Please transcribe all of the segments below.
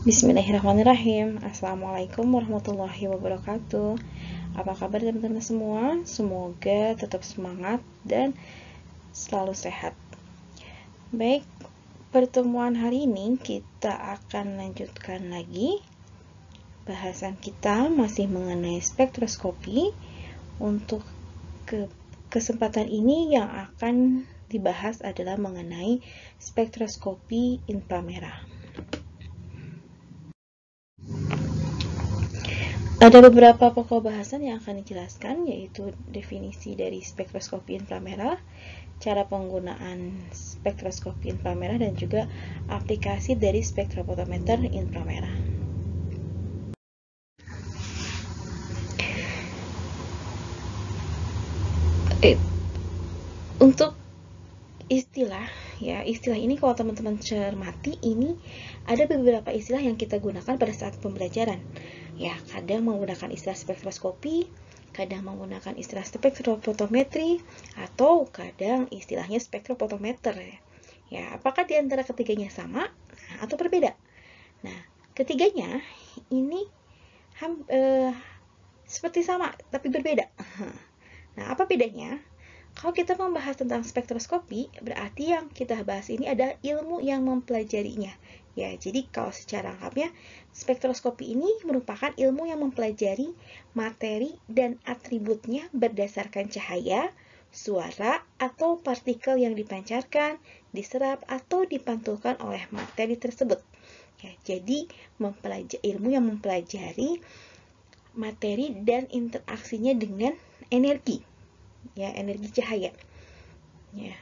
Bismillahirrahmanirrahim. Assalamualaikum warahmatullahi wabarakatuh. Apa kabar teman-teman semua? Semoga tetap semangat dan selalu sehat. Baik, pertemuan hari ini kita akan lanjutkan lagi bahasan kita masih mengenai spektroskopi. Untuk kesempatan ini yang akan dibahas adalah mengenai spektroskopi inframerah. Ada beberapa pokok bahasan yang akan dijelaskan, yaitu definisi dari spektroskopi inframerah, cara penggunaan spektroskopi inframerah, dan juga aplikasi dari spektrofotometer inframerah. Untuk istilah ini kalau teman-teman cermati, ini ada beberapa istilah yang kita gunakan pada saat pembelajaran. Ya, kadang menggunakan istilah spektroskopi, kadang menggunakan istilah spektrofotometri, atau kadang istilahnya spektrofotometer. Ya, apakah di antara ketiganya sama atau berbeda? Nah, ketiganya ini seperti sama tapi berbeda. Nah, apa bedanya? Kalau kita membahas tentang spektroskopi, berarti yang kita bahas ini ada ilmu yang mempelajarinya. Ya, jadi kalau secara lengkapnya, spektroskopi ini merupakan ilmu yang mempelajari materi dan atributnya berdasarkan cahaya, suara, atau partikel yang dipancarkan, diserap, atau dipantulkan oleh materi tersebut. Ya, jadi ilmu yang mempelajari materi dan interaksinya dengan energi. Ya, energi cahaya. Ya.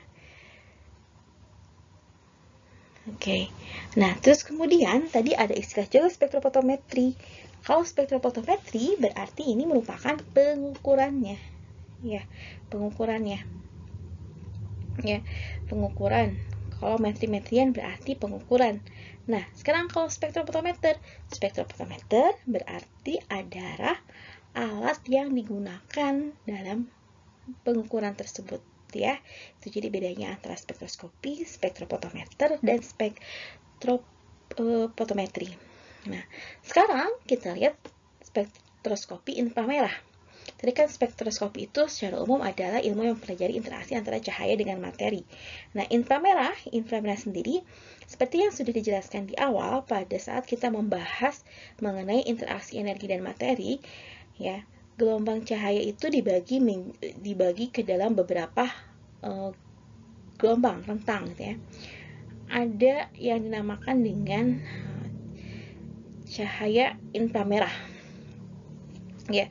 Oke. Nah, terus kemudian tadi ada istilah juga spektrofotometri. Kalau spektrofotometri berarti ini merupakan pengukurannya. Ya, pengukurannya. Ya, pengukuran. Kalau metri-metrian berarti pengukuran. Nah, sekarang kalau spektrofotometer berarti adalah alat yang digunakan dalam pengukuran tersebut, ya. Itu jadi bedanya antara spektroskopi, spektrofotometer, dan spektrofotometri. Nah, sekarang kita lihat spektroskopi inframerah. Tadi kan spektroskopi itu secara umum adalah ilmu yang mempelajari interaksi antara cahaya dengan materi. Nah, inframerah sendiri seperti yang sudah dijelaskan di awal pada saat kita membahas mengenai interaksi energi dan materi, ya. Gelombang cahaya itu dibagi ke dalam beberapa gelombang rentang, gitu ya. Ada yang dinamakan dengan cahaya inframerah. Ya,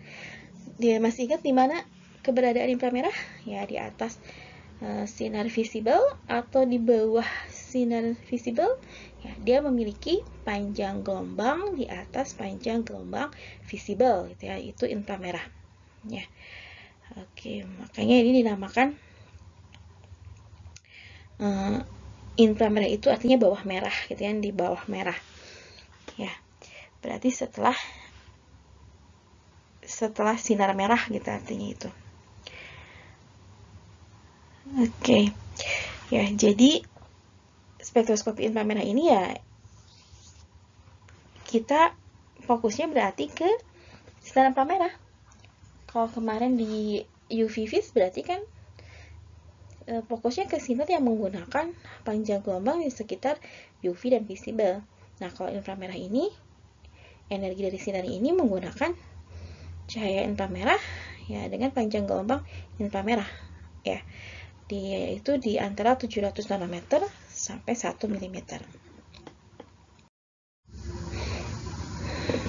dia masih ingat di mana keberadaan inframerah? Ya, di atas sinar visible atau di bawah sinar visible. Ya, dia memiliki panjang gelombang di atas panjang gelombang visible, gitu ya, itu inframerah. Ya, oke, makanya ini dinamakan inframerah, itu artinya bawah merah, gitu ya, di bawah merah. Ya, berarti setelah sinar merah, gitu artinya itu. Oke, ya, jadi spektroskopi inframerah ini ya kita fokusnya berarti ke sinar inframerah. Kalau kemarin di UV vis berarti kan fokusnya ke sinar yang menggunakan panjang gelombang di sekitar UV dan visible. Nah, kalau inframerah ini, energi dari sinar ini menggunakan cahaya inframerah, ya, dengan panjang gelombang inframerah, ya. Itu di antara 700 nanometer sampai 1 mm.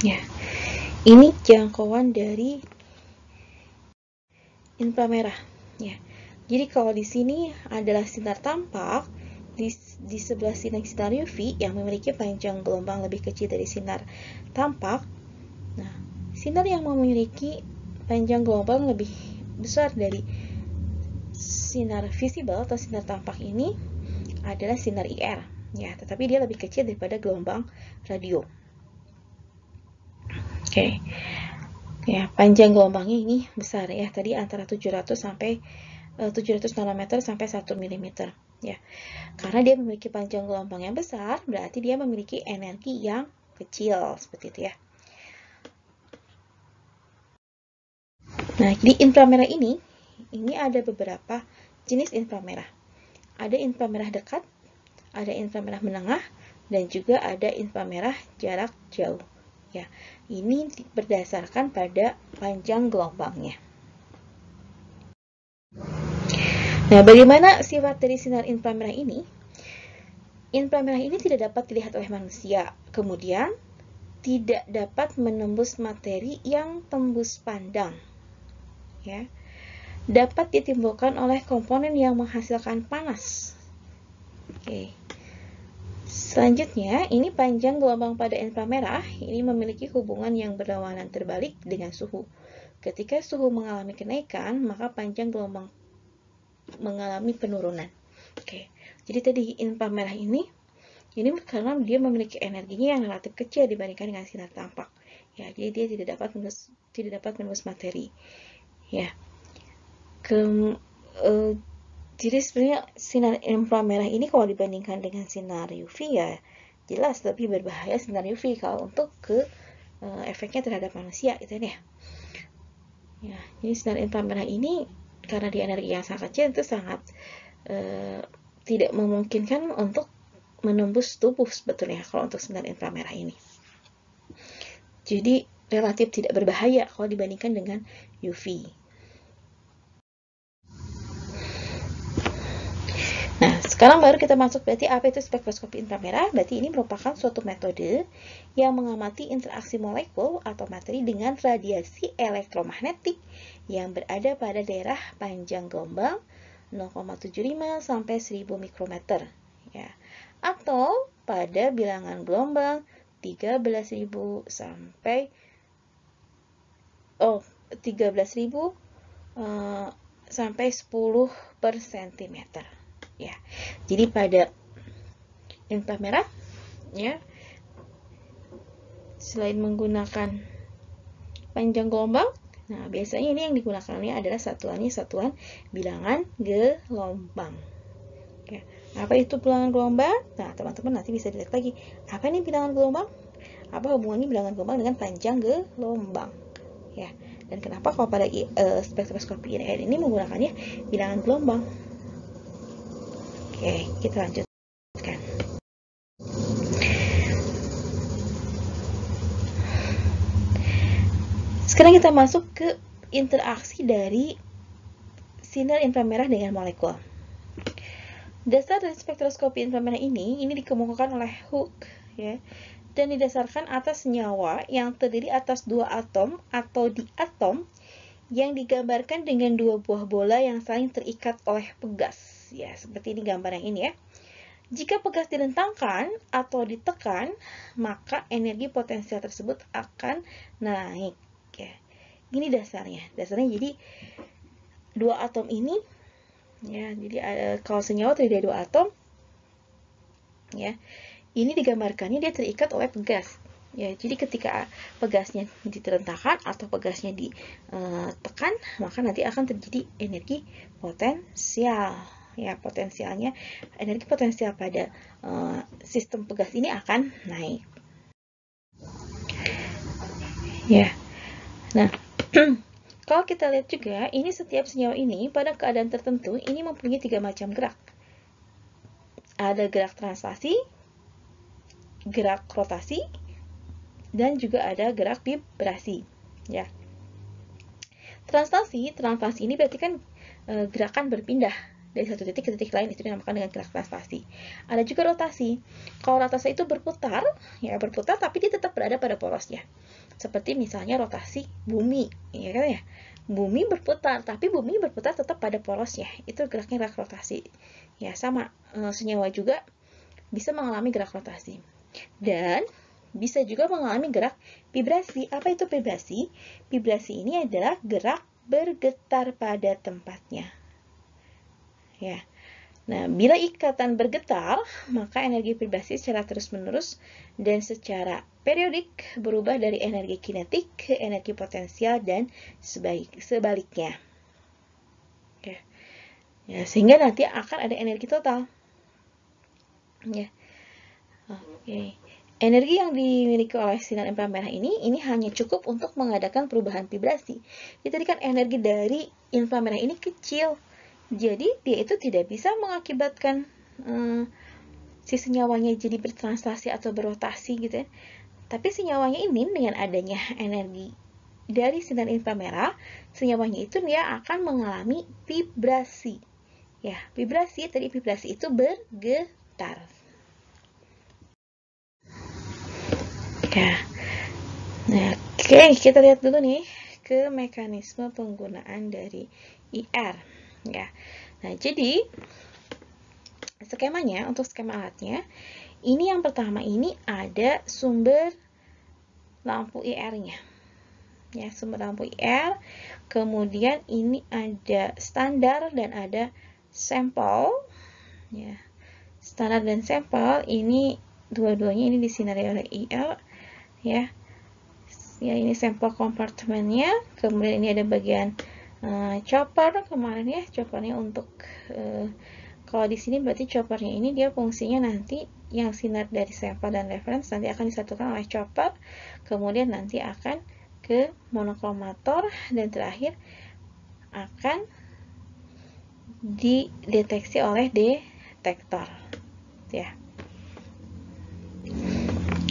Ya, ini jangkauan dari inframerah, ya. Jadi kalau di sini adalah sinar tampak, di sebelah sini sinar UV yang memiliki panjang gelombang lebih kecil dari sinar tampak. Nah, sinar yang memiliki panjang gelombang lebih besar dari sinar visible atau sinar tampak ini adalah sinar IR, ya, tetapi dia lebih kecil daripada gelombang radio. Oke. Ya, panjang gelombangnya ini besar, ya, tadi antara 700 nanometer sampai 1 mm, ya. Karena dia memiliki panjang gelombang yang besar, berarti dia memiliki energi yang kecil, seperti itu ya. Nah, di inframerah ini ada beberapa jenis inframerah. Ada inframerah dekat, ada inframerah menengah, dan juga ada inframerah jarak jauh. Ya, ini berdasarkan pada panjang gelombangnya. Nah, bagaimana sifat dari sinar inframerah ini? Inframerah ini tidak dapat dilihat oleh manusia. Kemudian, tidak dapat menembus materi yang tembus pandang. Ya, dapat ditimbulkan oleh komponen yang menghasilkan panas. Oke. Selanjutnya, ini panjang gelombang pada inframerah ini memiliki hubungan yang berlawanan terbalik dengan suhu. Ketika suhu mengalami kenaikan, maka panjang gelombang mengalami penurunan. Oke. Jadi tadi inframerah ini karena dia memiliki energinya yang relatif kecil dibandingkan dengan sinar tampak. Ya, jadi dia tidak dapat menembus materi. Ya. Jadi sebenarnya sinar inframerah ini kalau dibandingkan dengan sinar UV ya jelas lebih berbahaya sinar UV kalau untuk efeknya terhadap manusia gitu ya. Ya, jadi sinar inframerah ini karena dia energi yang sangat kecil itu sangat tidak memungkinkan untuk menembus tubuh sebetulnya kalau untuk sinar inframerah ini. Jadi relatif tidak berbahaya kalau dibandingkan dengan UV. Nah, sekarang baru kita masuk berarti apa itu spektroskopi inframerah? Berarti ini merupakan suatu metode yang mengamati interaksi molekul atau materi dengan radiasi elektromagnetik yang berada pada daerah panjang gelombang 0,75 sampai 1000 mikrometer, ya. Atau pada bilangan gelombang 13.000 sampai 13.000 sampai 10 per sentimeter. Ya, jadi pada inframerah, ya, selain menggunakan panjang gelombang, nah biasanya ini yang digunakannya adalah satuan bilangan gelombang. Ya, apa itu bilangan gelombang? Nah, teman-teman nanti bisa dilihat lagi. Apa ini bilangan gelombang? Apa hubungannya bilangan gelombang dengan panjang gelombang? Ya, dan kenapa kalau pada spektroskopi INR ini menggunakannya bilangan gelombang? Oke, kita lanjutkan. Sekarang kita masuk ke interaksi dari sinar inframerah dengan molekul. Dasar dari spektroskopi inframerah ini dikemukakan oleh Hooke, ya, dan didasarkan atas senyawa yang terdiri atas dua atom atau diatom yang digambarkan dengan dua buah bola yang saling terikat oleh pegas. Ya, seperti ini gambar yang ini ya. Jika pegas direntangkan atau ditekan, maka energi potensial tersebut akan naik. Ya. Ini dasarnya. Dasarnya jadi dua atom ini, ya. Jadi kalau senyawa terdiri dari dua atom, ya. Ini digambarkannya dia terikat oleh pegas. Ya, jadi ketika pegasnya diterentangkan atau pegasnya ditekan, maka nanti akan terjadi energi potensial. Ya, energi potensial pada sistem pegas ini akan naik. Ya, nah kalau kita lihat juga, ini setiap senyawa ini pada keadaan tertentu ini mempunyai 3 macam gerak. Ada gerak translasi, gerak rotasi, dan juga ada gerak vibrasi. Ya. Translasi ini berarti kan gerakan berpindah dari satu titik ke titik lain, itu dinamakan dengan gerak translasi. Ada juga rotasi. Kalau rotasi itu berputar tapi dia tetap berada pada porosnya. Seperti misalnya rotasi bumi, ya kan ya. Bumi berputar, tapi bumi berputar tetap pada porosnya. Itu geraknya gerak rotasi. Ya, sama senyawa juga bisa mengalami gerak rotasi. Dan bisa juga mengalami gerak vibrasi. Apa itu vibrasi? Vibrasi ini adalah gerak bergetar pada tempatnya. Ya. Nah, bila ikatan bergetar, maka energi vibrasi secara terus-menerus dan secara periodik berubah dari energi kinetik ke energi potensial dan sebaliknya. Ya. Ya, sehingga nanti akan ada energi total. Ya. Oke. energi yang dimiliki oleh sinar inframerah ini hanya cukup untuk mengadakan perubahan vibrasi. Jadi tadi kan energi dari inframerah ini kecil, jadi dia itu tidak bisa mengakibatkan si senyawanya jadi bertranslasi atau berotasi gitu ya. Tapi senyawanya ini dengan adanya energi dari sinar inframerah, senyawanya itu dia akan mengalami vibrasi. Ya, vibrasi itu bergetar. Ya. Nah, oke, kita lihat dulu nih ke mekanisme penggunaan dari IR. Ya. Nah, jadi skemanya untuk skema alatnya, ini yang pertama ini ada sumber lampu IR-nya. Ya, sumber lampu IR. Kemudian ini ada standar dan ada sampel. Ya. Standar dan sampel ini dua-duanya ini disinari oleh IR, ya. Ya, ini sampel kompartemennya. Kemudian ini ada bagian chopper kemarin ya, choppernya untuk kalau di sini berarti choppernya ini dia fungsinya nanti yang sinar dari sampel dan reference nanti akan disatukan oleh chopper, kemudian nanti akan ke monokromator, dan terakhir akan dideteksi oleh detektor ya.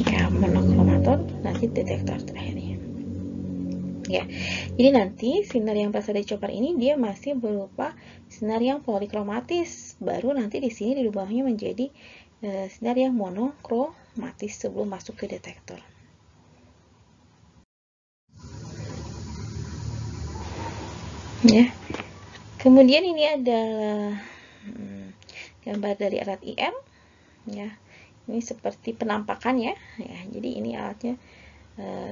Ya, monokromator nanti detektor terakhirnya. Ya, jadi nanti sinar yang berasal dari chopper ini dia masih berupa sinar yang polikromatis, baru nanti di sini dirubahnya menjadi sinar yang monokromatis sebelum masuk ke detektor. Ya, kemudian ini adalah gambar dari alat IM. Ya, ini seperti penampakan ya. Jadi ini alatnya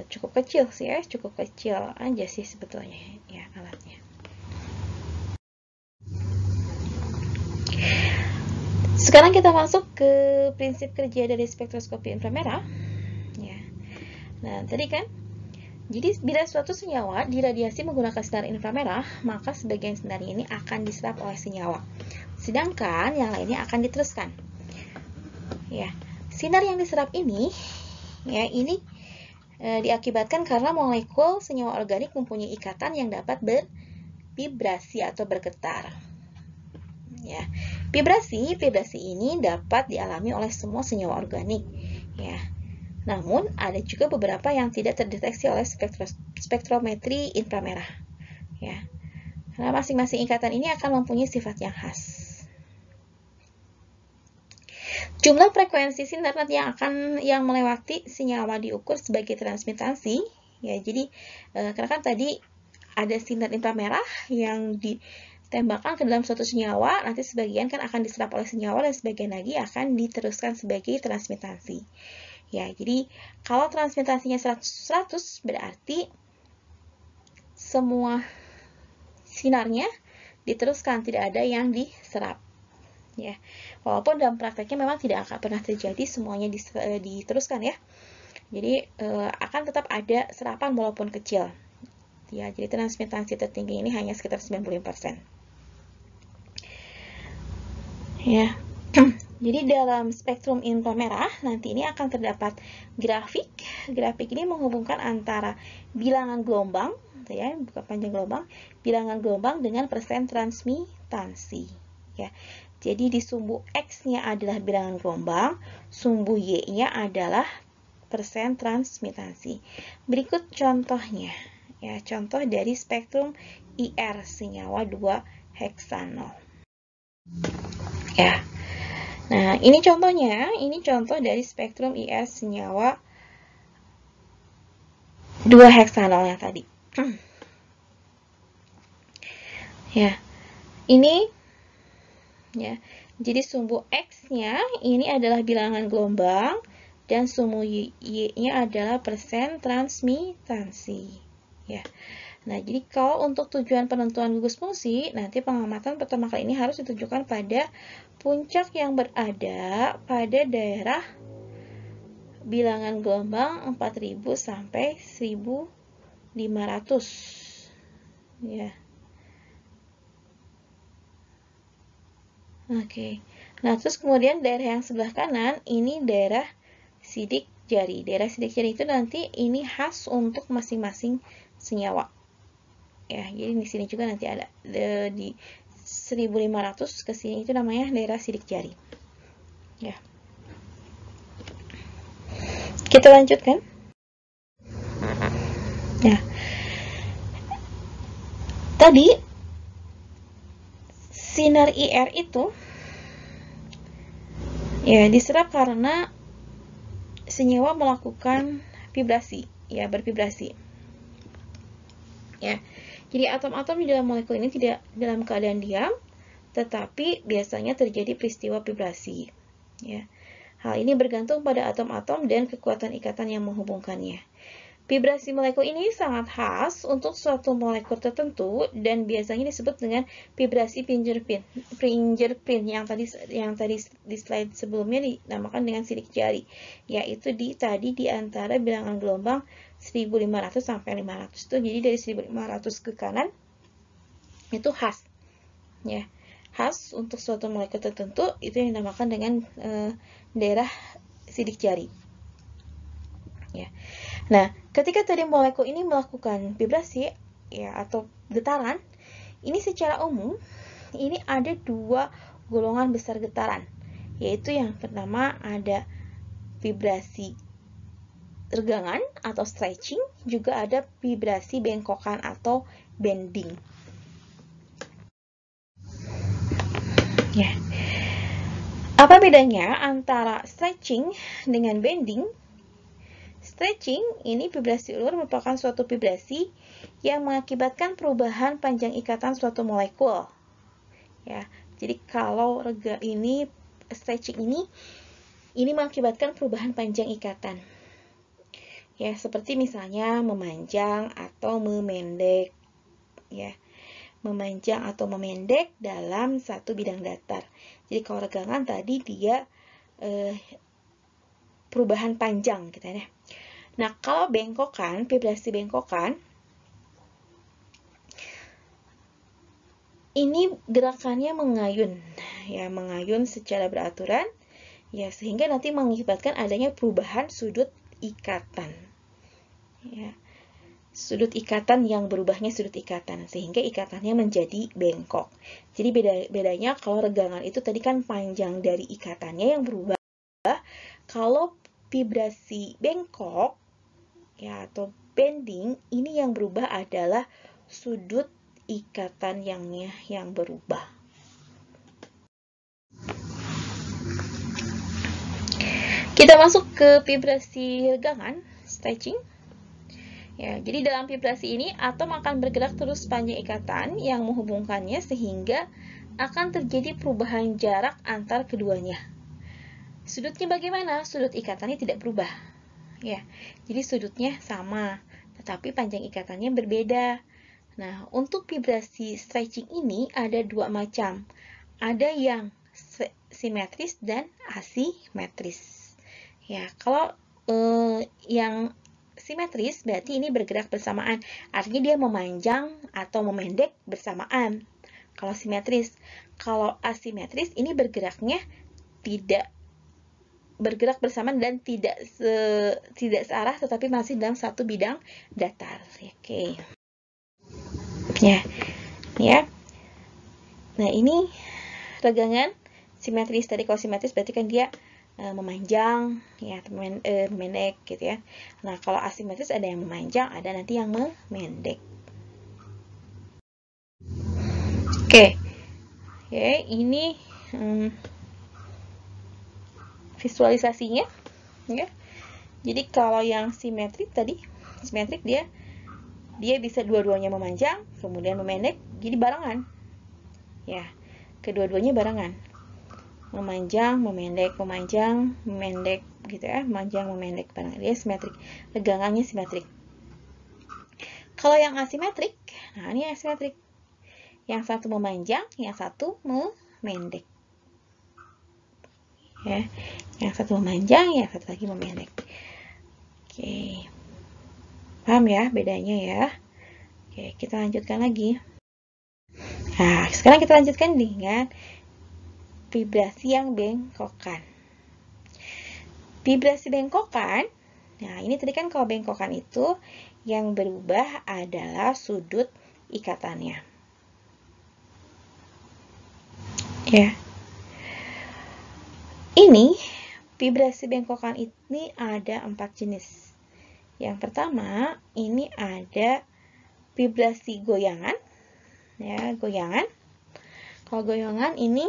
cukup kecil sih ya, cukup kecil aja sih sebetulnya ya alatnya. Sekarang kita masuk ke prinsip kerja dari spektroskopi inframerah ya. Nah, tadi kan jadi bila suatu senyawa diradiasi menggunakan sinar inframerah, maka sebagian sinarnya ini akan diserap oleh senyawa, sedangkan yang lainnya akan diteruskan. Ya, sinar yang diserap ini ya ini diakibatkan karena molekul senyawa organik mempunyai ikatan yang dapat bervibrasi atau bergetar. Ya, vibrasi ini dapat dialami oleh semua senyawa organik. Ya, namun ada juga beberapa yang tidak terdeteksi oleh spektrometri inframerah. Ya, karena masing-masing ikatan ini akan mempunyai sifat yang khas. Jumlah frekuensi sinar nanti yang melewati senyawa diukur sebagai transmitasi. Ya, jadi karena kan tadi ada sinar inframerah yang ditembakkan ke dalam suatu senyawa, nanti sebagian kan akan diserap oleh senyawa dan sebagian lagi akan diteruskan sebagai transmitasi. Ya, jadi kalau transmitasinya 100 berarti semua sinarnya diteruskan, tidak ada yang diserap. Ya, walaupun dalam prakteknya memang tidak akan pernah terjadi semuanya diteruskan ya. Jadi akan tetap ada serapan walaupun kecil. Ya, jadi transmitasi tertinggi ini hanya sekitar 95%. Ya. Jadi dalam spektrum inframerah nanti ini akan terdapat grafik. Grafik ini menghubungkan antara bilangan gelombang, ya, bukan panjang gelombang, bilangan gelombang dengan persen transmitasi. Ya. Jadi di sumbu X-nya adalah bilangan gelombang, sumbu Y-nya adalah persen transmitasi. Berikut contohnya. Ya, contoh dari spektrum IR senyawa 2-heksanol. Ya. Nah, ini contohnya, ini contoh dari spektrum IR senyawa 2-heksanol yang tadi. Ya. Ini ya. Jadi sumbu X-nya ini adalah bilangan gelombang dan sumbu Y-nya adalah persen transmitasi. Ya. Nah, jadi kalau untuk tujuan penentuan gugus fungsi, nanti pengamatan pertama kali ini harus ditujukan pada puncak yang berada pada daerah bilangan gelombang 4000 sampai 1500. Ya. Oke. Nah, terus kemudian daerah yang sebelah kanan ini daerah sidik jari. Daerah sidik jari itu nanti ini khas untuk masing-masing senyawa. Ya, jadi di sini juga nanti ada di 1500 ke sini itu namanya daerah sidik jari. Ya. Kita lanjutkan. Nah, tadi sinar IR itu ya diserap karena senyawa melakukan vibrasi, ya bervibrasi. Ya. Jadi atom-atom di dalam molekul ini tidak dalam keadaan diam, tetapi biasanya terjadi peristiwa vibrasi. Ya. Hal ini bergantung pada atom-atom dan kekuatan ikatan yang menghubungkannya. Vibrasi molekul ini sangat khas untuk suatu molekul tertentu dan biasanya disebut dengan vibrasi fingerprint. Fingerprint yang tadi di slide sebelumnya dinamakan dengan sidik jari, yaitu tadi di antara bilangan gelombang 1500 sampai 500 itu. Jadi dari 1500 ke kanan itu khas. Ya. Khas untuk suatu molekul tertentu itu yang dinamakan dengan daerah sidik jari. Ya. Nah, ketika tadi molekul ini melakukan vibrasi ya atau getaran, ini secara umum ini ada dua golongan besar getaran, yaitu yang pertama ada vibrasi regangan atau stretching, juga ada vibrasi bengkokan atau bending. Ya. Apa bedanya antara stretching dengan bending? Stretching ini vibrasi ulur merupakan suatu vibrasi yang mengakibatkan perubahan panjang ikatan suatu molekul. Ya, jadi kalau stretching ini mengakibatkan perubahan panjang ikatan. Ya, seperti misalnya memanjang atau memendek. Ya, memanjang atau memendek dalam satu bidang datar. Jadi kalau regangan tadi dia perubahan panjang gitu ya. Nah, kalau bengkokan, vibrasi bengkokan, ini gerakannya mengayun, ya mengayun secara beraturan, ya sehingga nanti mengakibatkan adanya perubahan sudut ikatan, ya sudut ikatan yang berubahnya sudut ikatan, sehingga ikatannya menjadi bengkok. Jadi bedanya kalau regangan itu tadi kan panjang dari ikatannya yang berubah, kalau vibrasi bengkok ya atau bending ini yang berubah adalah sudut ikatan yang berubah. Kita masuk ke vibrasi regangan, stretching. Ya, jadi dalam vibrasi ini atom akan bergerak terus sepanjang ikatan yang menghubungkannya sehingga akan terjadi perubahan jarak antar keduanya. Sudutnya bagaimana? Sudut ikatannya tidak berubah. Ya, jadi sudutnya sama, tetapi panjang ikatannya berbeda. Nah, untuk vibrasi stretching ini ada dua macam. Ada yang simetris dan asimetris. Ya, kalau yang simetris berarti ini bergerak bersamaan. Artinya dia memanjang atau memendek bersamaan. Kalau simetris, kalau asimetris ini bergeraknya tidak bergerak bersamaan dan tidak searah, tetapi masih dalam satu bidang datar. Oke. Ya. Nah, ini regangan simetris. Tadi kalau simetris berarti kan dia memanjang, ya, memendek gitu ya. Nah, kalau asimetris ada yang memanjang, ada nanti yang memendek. Oke. Ini visualisasinya, ya. Jadi kalau yang simetrik tadi, simetrik dia bisa dua-duanya memanjang, kemudian memendek, jadi barengan. Ya, kedua-duanya barengan. Memanjang, memendek, memanjang, memendek gitu ya, memanjang, memendek barengan. Dia simetrik. Regangannya simetrik. Kalau yang asimetrik, nah ini asimetrik. Yang satu memanjang, yang satu memendek. Ya, yang satu memanjang, yang satu lagi memendek. Oke, paham ya bedanya ya? Oke, kita lanjutkan lagi. Nah, sekarang kita lanjutkan dengan vibrasi yang bengkokan. Vibrasi bengkokan Nah, ini tadi kan kalau bengkokan itu yang berubah adalah sudut ikatannya. Ya. Ini vibrasi bengkokan ini ada 4 jenis. Yang pertama, ini ada vibrasi goyangan. Ya, goyangan. Kalau goyangan ini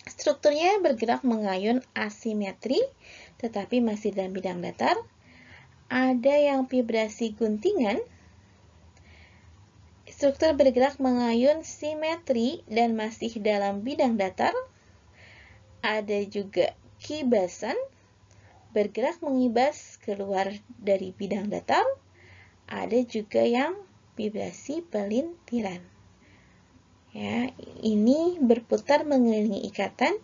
strukturnya bergerak mengayun asimetri, tetapi masih dalam bidang datar. Ada yang vibrasi guntingan. Struktur bergerak mengayun simetri dan masih dalam bidang datar. Ada juga kibasan, bergerak mengibas keluar dari bidang datar. Ada juga yang vibrasi pelintiran. Ya, ini berputar mengelilingi ikatan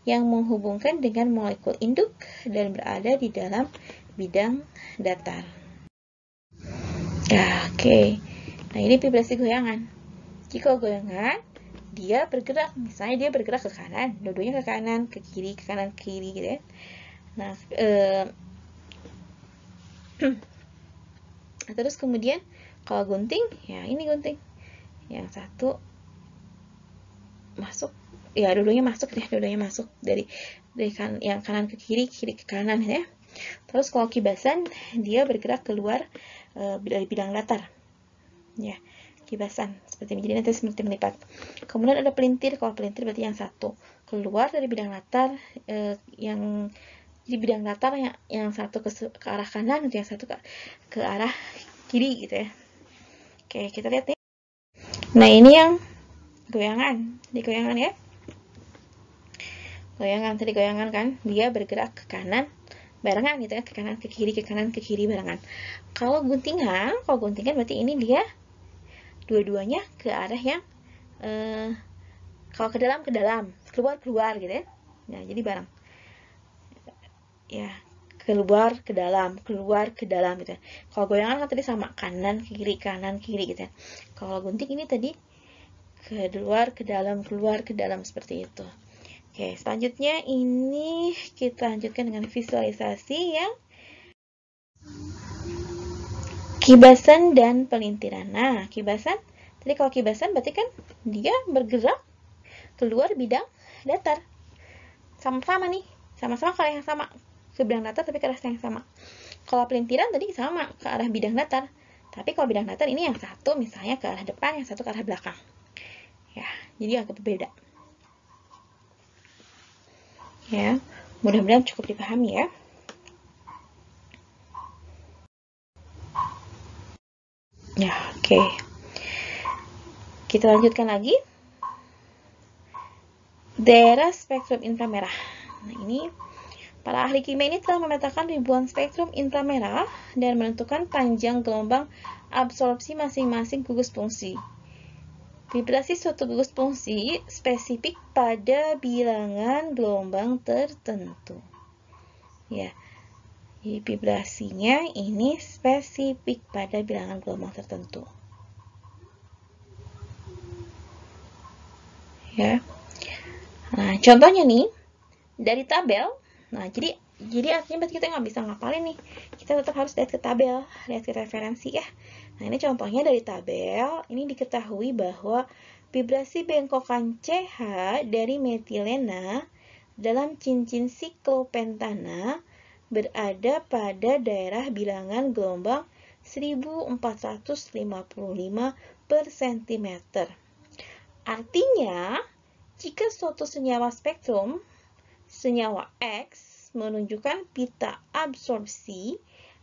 yang menghubungkan dengan molekul induk dan berada di dalam bidang datar. Ya, oke. Nah, ini vibrasi goyangan. Jika goyangan, dia bergerak, misalnya dia bergerak ke kanan, dua-duanya ke kanan, ke kiri, ke kanan, ke kiri gitu ya. Nah, terus kemudian kalau gunting, ya ini gunting. Yang satu masuk, ya dua-duanya masuk deh, dua-duanya masuk dari yang kanan ke kiri, kiri ke kanan ya. Terus kalau kibasan, dia bergerak keluar dari bidang datar. Ya, kibasan seperti ini. Jadi nanti seperti melipat. Kemudian ada pelintir. Kalau pelintir berarti yang satu keluar dari bidang datar, yang di bidang datar yang satu ke arah kanan, yang satu ke arah kiri gitu ya. Oke, kita lihat nih. Nah, ini yang goyangan. Di goyangan ya. Goyangan tadi goyangan kan, dia bergerak ke kanan barengan gitu ya, ke kanan ke kiri, ke kanan ke kiri barengan. Kalau guntingan berarti ini dia dua-duanya ke arah yang kalau ke dalam, keluar gitu ya. Nah, jadi bareng. Ya, keluar ke dalam gitu ya. Kalau goyangan kan tadi sama, kanan kiri gitu ya. Kalau gunting ini tadi keluar ke dalam seperti itu. Oke, selanjutnya ini kita lanjutkan dengan visualisasi yang kibasan dan pelintiran. Nah, kibasan, tadi kalau kibasan berarti kan dia bergerak keluar bidang datar. Sama-sama nih, sama-sama ke arah yang sama. Ke bidang datar tapi ke arah yang sama. Kalau pelintiran tadi sama, ke arah bidang datar. Tapi kalau bidang datar ini yang satu misalnya ke arah depan, yang satu ke arah belakang. Ya, jadi agak berbeda. Ya, mudah-mudahan cukup dipahami ya. Ya, oke. Kita lanjutkan lagi. Daerah spektrum inframerah. Nah, ini para ahli kimia ini telah memetakan ribuan spektrum inframerah dan menentukan panjang gelombang absorpsi masing-masing gugus fungsi. Vibrasi suatu gugus fungsi spesifik pada bilangan gelombang tertentu. Ya, jadi vibrasinya ini spesifik pada bilangan gelombang tertentu. Ya. Nah, contohnya nih dari tabel. Nah, jadi artinya berarti kita nggak bisa ngapalin nih. Kita tetap harus lihat ke tabel, lihat ke referensi ya. Nah, ini contohnya dari tabel. Ini diketahui bahwa vibrasi bengkokan CH dari metilena dalam cincin siklopentana berada pada daerah bilangan gelombang 1455 per cm. Artinya, jika suatu senyawa spektrum, senyawa X menunjukkan pita absorpsi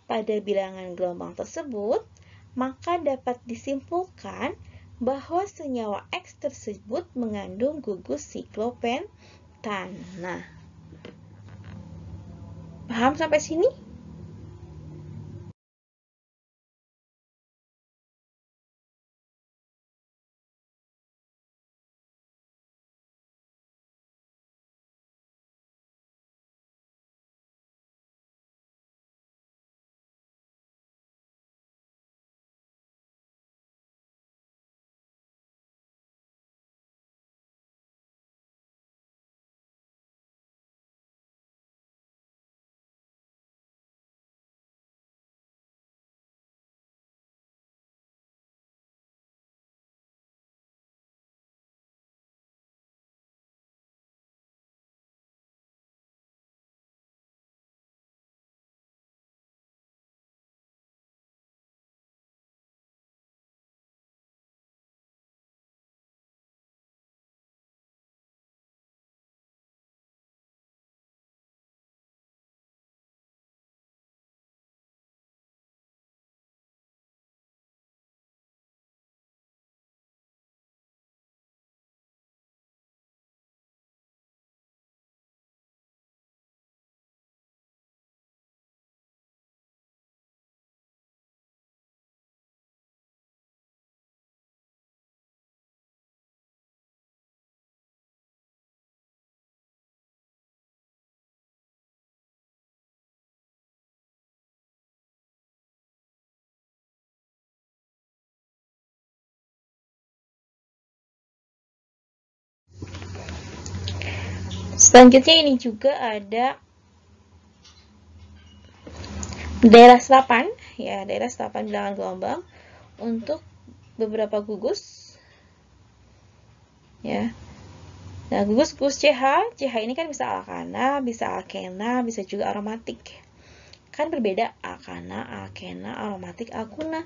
pada bilangan gelombang tersebut, maka dapat disimpulkan bahwa senyawa X tersebut mengandung gugus siklopentana. Paham sampai sini? Selanjutnya ini juga ada daerah serapan, ya, daerah serapan bilangan gelombang untuk beberapa gugus, ya. Nah, gugus CH ini kan bisa alkana, bisa alkena, bisa juga aromatik. Kan berbeda, alkana, alkena, aromatik, alkuna.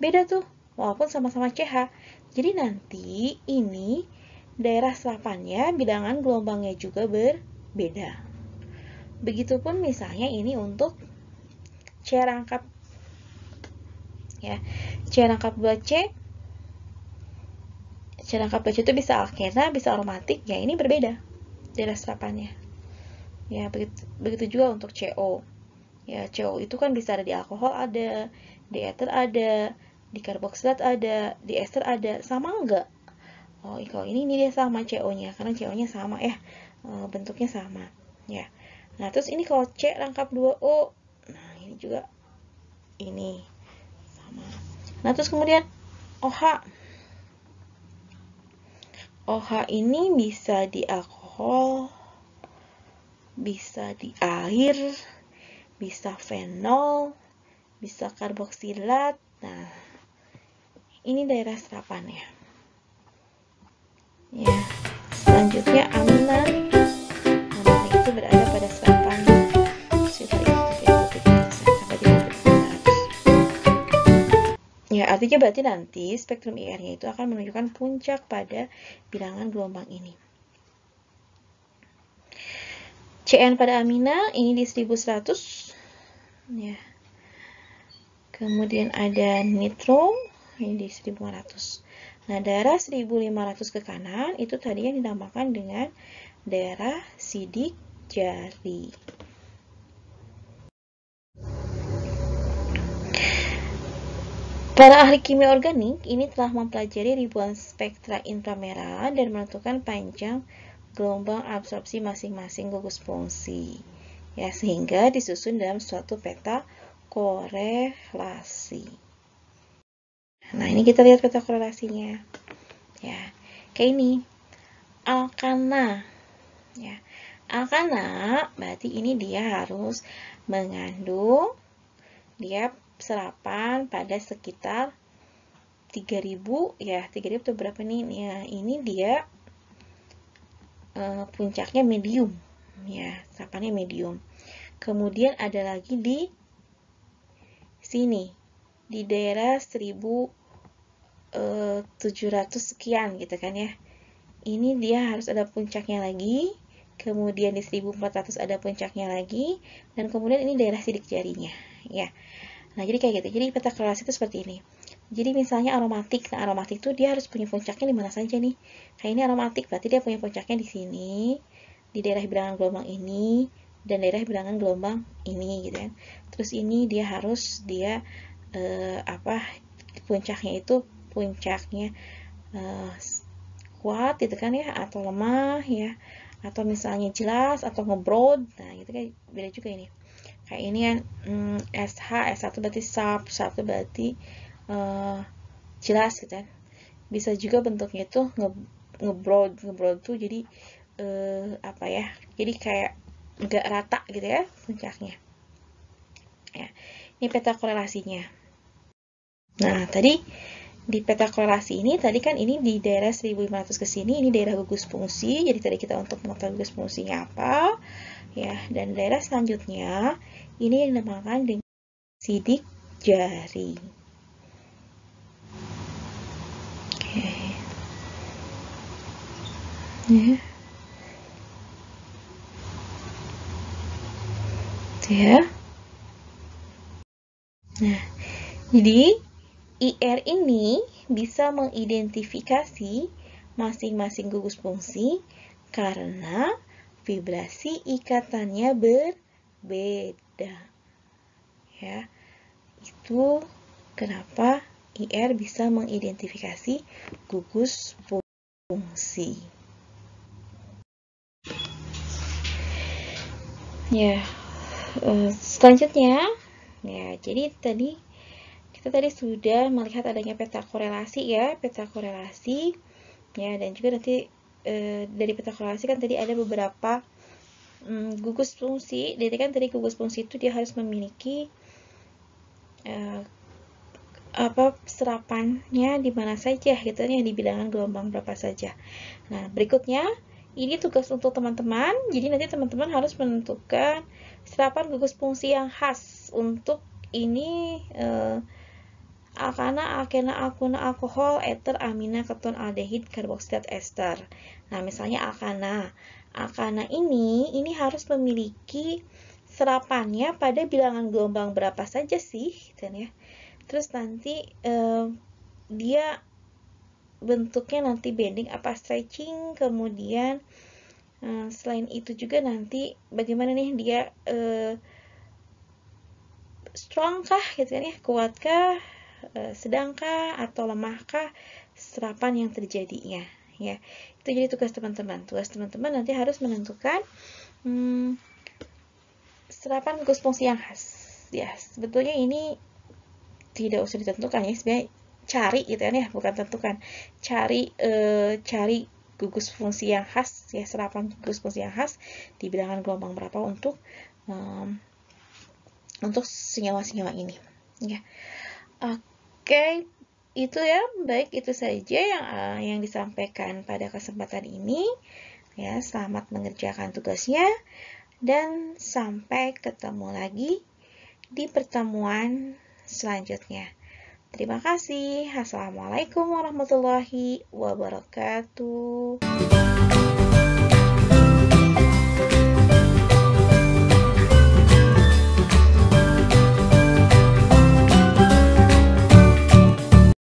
Beda tuh, walaupun sama-sama CH. Jadi nanti ini daerah serapannya, bilangan gelombangnya juga berbeda. Begitupun misalnya ini untuk C rangkap, ya, C rangkap 2C, C rangkap 2C itu bisa alkena, bisa aromatik, ya ini berbeda daerah serapannya. Ya, begitu juga untuk CO. Ya, CO itu kan bisa ada di alkohol ada, di ether ada, di karboksilat ada, di ester ada, sama enggak? Oh, kalau ini dia sama CO-nya, karena CO-nya sama ya, bentuknya sama. Ya. Nah, terus ini kalau C rangkap 2O, nah ini juga ini sama. Nah, terus kemudian OH. OH ini bisa di alkohol, bisa di air, bisa fenol, bisa karboksilat. Nah, ini daerah serapannya. Ya, selanjutnya aminan. Aminan itu berada pada serapan sekitar 30 sampai 30. Ya, artinya berarti nanti spektrum IR-nya itu akan menunjukkan puncak pada bilangan gelombang ini. CN pada amina ini di 1100. Ya. Kemudian ada nitro ini di 1500. Nah, daerah 1500 ke kanan itu tadi yang dinamakan dengan daerah sidik jari. Para ahli kimia organik ini telah mempelajari ribuan spektra inframerah dan menentukan panjang gelombang absorpsi masing-masing gugus fungsi. Ya, sehingga disusun dalam suatu peta korelasi. Nah, ini kita lihat peta korelasinya. Ya, kayak ini. Alkana. Ya. Alkana berarti ini dia harus mengandung dia serapan pada sekitar 3000 ya, 3000 itu berapa nih? Ya, ini dia puncaknya medium ya, serapannya medium. Kemudian ada lagi di sini di daerah 1700 sekian gitu kan ya. Ini dia harus ada puncaknya lagi, kemudian di 1400 ada puncaknya lagi, dan kemudian ini daerah sidik jarinya ya. Nah, jadi kayak gitu. Jadi peta korelasi itu seperti ini. Jadi misalnya aromatik. Nah, aromatik itu dia harus punya puncaknya di mana saja nih. Kayak ini aromatik, berarti dia punya puncaknya di sini, di daerah bilangan gelombang ini, dan daerah bilangan gelombang ini gitu kan. Terus ini dia harus puncaknya itu puncaknya kuat gitu kan ya, atau lemah ya, atau misalnya jelas atau ngebroad. Nah, gitu kan beda juga ini. Kayak ini kan S1 berarti sharp itu berarti jelas gitu kan. Bisa juga bentuknya itu ngebroad tuh jadi jadi kayak nggak rata gitu ya puncaknya ya. Ini peta korelasinya. Nah, tadi di peta korelasi ini tadi kan ini di daerah 1500 ke sini, ini daerah gugus fungsi. Jadi tadi kita untuk mengetahui gugus fungsinya apa ya, dan daerah selanjutnya ini yang dinamakan dengan sidik jari. Oke. Ya. Nah, jadi IR ini bisa mengidentifikasi masing-masing gugus fungsi karena vibrasi ikatannya berbeda. Ya. Itu kenapa IR bisa mengidentifikasi gugus fungsi. Ya, selanjutnya, ya, jadi kita tadi sudah melihat adanya peta korelasi ya, peta korelasi, ya, dan juga nanti dari peta korelasi kan tadi ada beberapa gugus fungsi, jadi kan dari gugus fungsi itu dia harus memiliki serapannya di mana saja gitu ya, di bilangan gelombang berapa saja. Nah, berikutnya ini tugas untuk teman-teman. Jadi nanti teman-teman harus menentukan serapan gugus fungsi yang khas untuk ini alkana, alkena, alkuna, alkohol, eter, amina, keton, aldehid, karboksilat, ester. Nah, misalnya alkana. Alkana ini harus memiliki serapannya pada bilangan gelombang berapa saja sih, gitu ya. Terus nanti dia bentuknya nanti bending apa stretching, kemudian selain itu juga nanti bagaimana nih dia strong kah gitu kan ya, kuatkah, sedangkah atau lemahkah serapan yang terjadinya ya. Itu jadi tugas teman-teman. Tugas teman-teman nanti harus menentukan serapan gugus fungsi yang khas. Ya, sebetulnya ini tidak usah ditentukan ya, sebenarnya cari gitu kan ya, bukan tentukan. Cari gugus fungsi yang khas ya, serapan gugus fungsi yang khas di bilangan gelombang berapa untuk senyawa-senyawa ini ya. Oke, itu ya, baik itu saja yang disampaikan pada kesempatan ini ya. Selamat mengerjakan tugasnya dan sampai ketemu lagi di pertemuan selanjutnya. Terima kasih. Assalamualaikum warahmatullahi wabarakatuh.